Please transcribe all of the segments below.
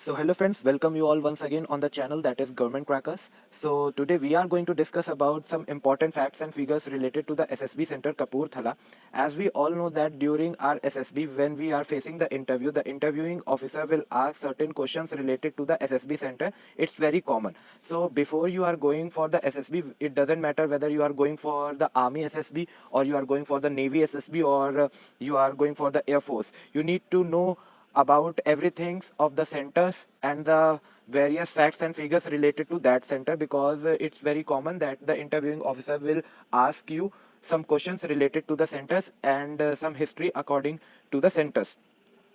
So hello friends, welcome you all once again on the channel that is Government Crackers. So today we are going to discuss about some important facts and figures related to the SSB Center Kapurthala. As we all know that during our SSB when we are facing the interview, the interviewing officer will ask certain questions related to the SSB Center. It's very common. So before you are going for the SSB, it doesn't matter whether you are going for the Army SSB or you are going for the Navy SSB or you are going for the Air Force. You need to know about everything of the centers and the various facts and figures related to that center, because it's very common that the interviewing officer will ask you some questions related to the centers and some history according to the centers.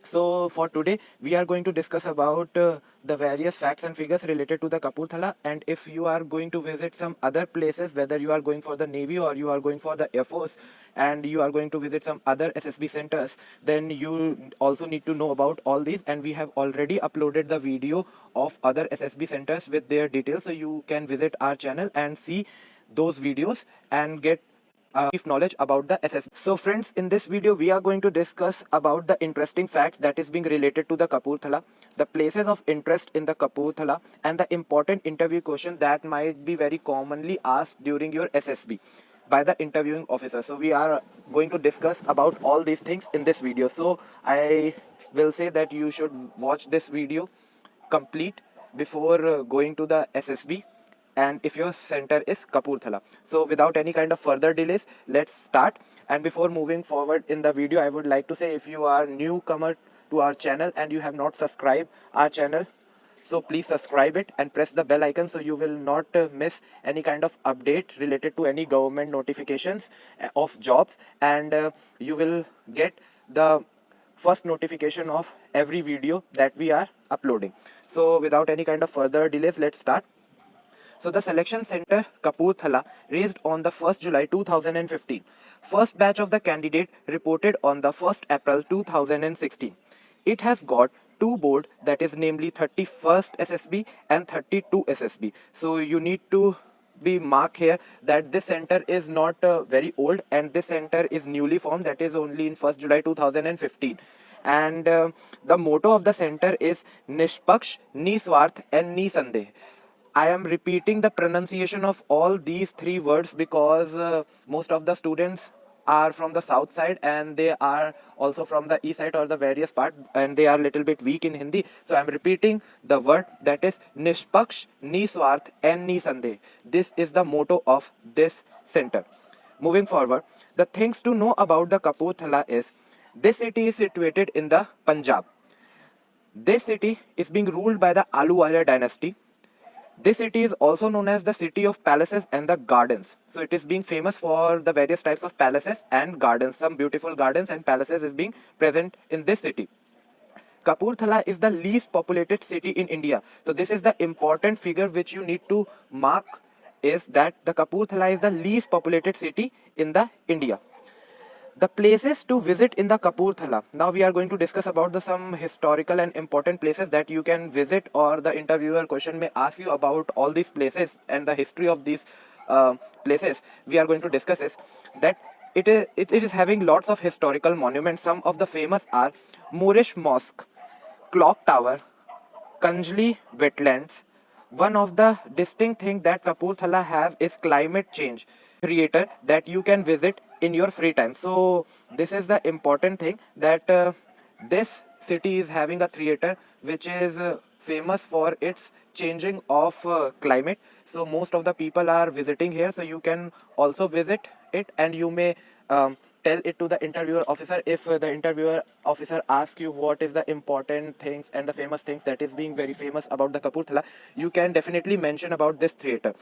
So for today, we are going to discuss about the various facts and figures related to the Kapurthala. And if you are going to visit some other places, whether you are going for the Navy or you are going for the Air Force, and you are going to visit some other SSB centers, then you also need to know about all these. And we have already uploaded the video of other SSB centers with their details, so you can visit our channel and see those videos and get brief knowledge about the SSB. So friends, in this video we are going to discuss about the interesting facts that is being related to the Kapurthala, the places of interest in the Kapurthala, and the important interview question that might be very commonly asked during your SSB by the interviewing officer. So we are going to discuss about all these things in this video. So I will say that you should watch this video complete before going to the SSB, and if your center is Kapurthala. So without any kind of further delays, let's start. And before moving forward in the video, I would like to say, if you are newcomer to our channel and you have not subscribed our channel, so please subscribe it and press the bell icon so you will not miss any kind of update related to any government notifications of jobs, and you will get the first notification of every video that we are uploading. So without any kind of further delays, let's start. So the selection center Kapurthala raised on the 1st July 2015. First batch of the candidate reported on the 1st April 2016. It has got two board, that is namely 31st SSB and 32 SSB. So you need to be marked here that this center is not very old, and this center is newly formed, that is only in 1st July 2015. And the motto of the center is Nishpaksh, Niswarth and Nisandeh. I am repeating the pronunciation of all these three words because most of the students are from the south side and they are also from the east side or the various part, and they are little bit weak in Hindi. So I am repeating the word, that is Nishpaksh, Niswarth and Nisandeh. This is the motto of this center. Moving forward, the things to know about the Kapurthala is, this city is situated in the Punjab. This city is being ruled by the Ahluwalia dynasty. This city is also known as the city of palaces and the gardens. So it is being famous for the various types of palaces and gardens. Some beautiful gardens and palaces is being present in this city. Kapurthala is the least populated city in India. So this is the important figure which you need to mark, is that the Kapurthala is the least populated city in the India. The places to visit in the Kapurthala. Now we are going to discuss about the some historical and important places that you can visit, or the interviewer question may ask you about all these places and the history of these places. We are going to discuss is that it is having lots of historical monuments. Some of the famous are Moorish Mosque, Clock Tower, Kanjli wetlands. One of the distinct thing that Kapurthala have is climate change creator that you can visit in your free time. So this is the important thing, that this city is having a theater which is famous for its changing of climate. So most of the people are visiting here, so you can also visit it, and you may tell it to the interviewer officer. If the interviewer officer asks you what is the important things and the famous things that is being very famous about the Kapurthala, you can definitely mention about this theater.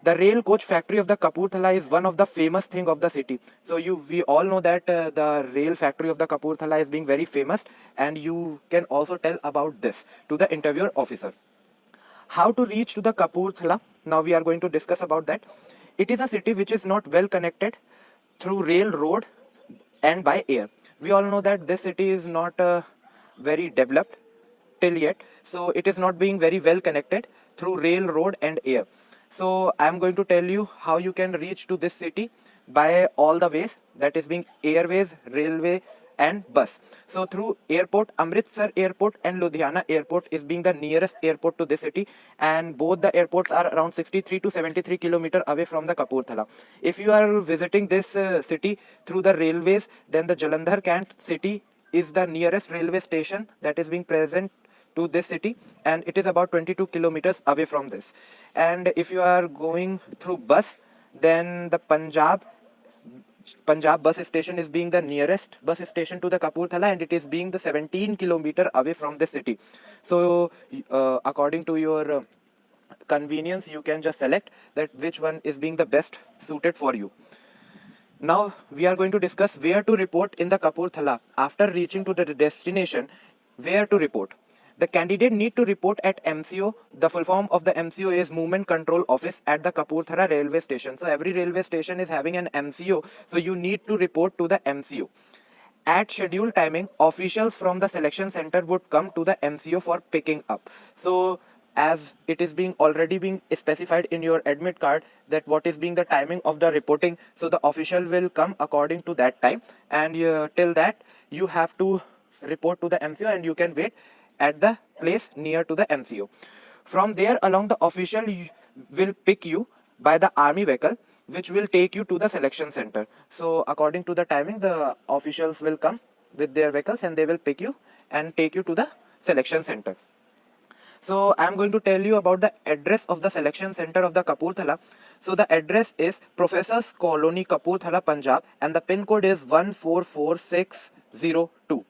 The rail coach factory of the Kapurthala is one of the famous thing of the city. So we all know that the rail factory of the Kapurthala is being very famous, and you can also tell about this to the interviewer officer. How to reach to the Kapurthala? Now we are going to discuss about that. It is a city which is not well connected through railroad and by air. We all know that this city is not very developed till yet, so it is not being very well connected through railroad and air. So I am going to tell you how you can reach to this city by all the ways, that is being airways, railway and bus. So through airport, Amritsar Airport and Ludhiana Airport is being the nearest airport to this city, and both the airports are around 63 to 73 kilometer away from the Kapurthala. If you are visiting this city through the railways, then the Jalandhar Cant city is the nearest railway station that is being present to this city, and it is about 22 kilometers away from this. And if you are going through bus, then the Punjab bus station is being the nearest bus station to the Kapurthala, and it is being the 17 kilometer away from the city. So according to your convenience, you can just select that which one is being the best suited for you. Now we are going to discuss where to report in the Kapurthala after reaching to the destination. Where to report? The candidate need to report at MCO. The full form of the MCO is Movement Control Office at the Kapurthala railway station. So every railway station is having an MCO. So you need to report to the MCO. At scheduled timing, officials from the selection center would come to the MCO for picking up. So as it is being already being specified in your admit card that what is being the timing of the reporting, so the official will come according to that time, and till that you have to report to the MCO, and you can wait at the place near to the MCO. From there along, the official will pick you by the army vehicle, which will take you to the selection center. So according to the timing, the officials will come with their vehicles, and they will pick you and take you to the selection center. So I'm going to tell you about the address of the selection center of the Kapurthala. So the address is Professors Colony, Kapurthala, Punjab, and the pin code is 144602.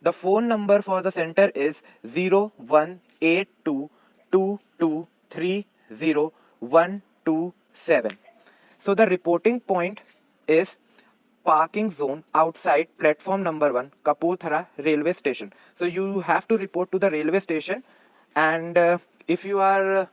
The phone number for the center is 018222300127. So the reporting point is parking zone outside platform number 1, Kapurthala railway station. So you have to report to the railway station, and if you are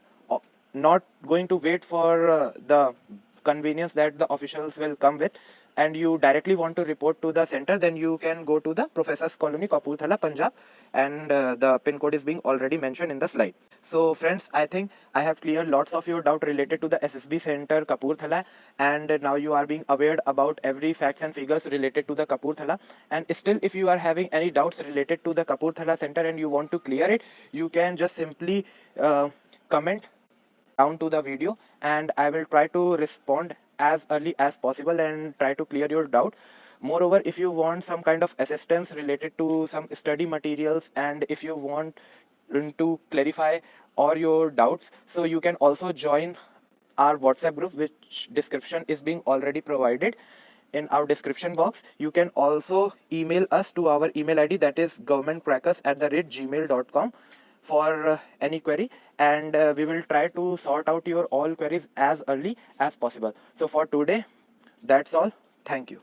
not going to wait for the convenience that the officials will come with, and you directly want to report to the center, then you can go to the Professors Colony, Kapurthala, Punjab, and the pin code is being already mentioned in the slide. So friends, I think I have cleared lots of your doubt related to the SSB center Kapurthala, and now you are being aware about every facts and figures related to the Kapurthala. And still, if you are having any doubts related to the Kapurthala center and you want to clear it, you can just simply comment down to the video, and I will try to respond as early as possible and try to clear your doubt. Moreover, if you want some kind of assistance related to some study materials, and if you want to clarify all your doubts, so you can also join our WhatsApp group, which description is being already provided in our description box. You can also email us to our email ID, that is governmentcrackers@gmail.com, for any query, and we will try to sort out your all queries as early as possible. So for today, that's all. Thank you.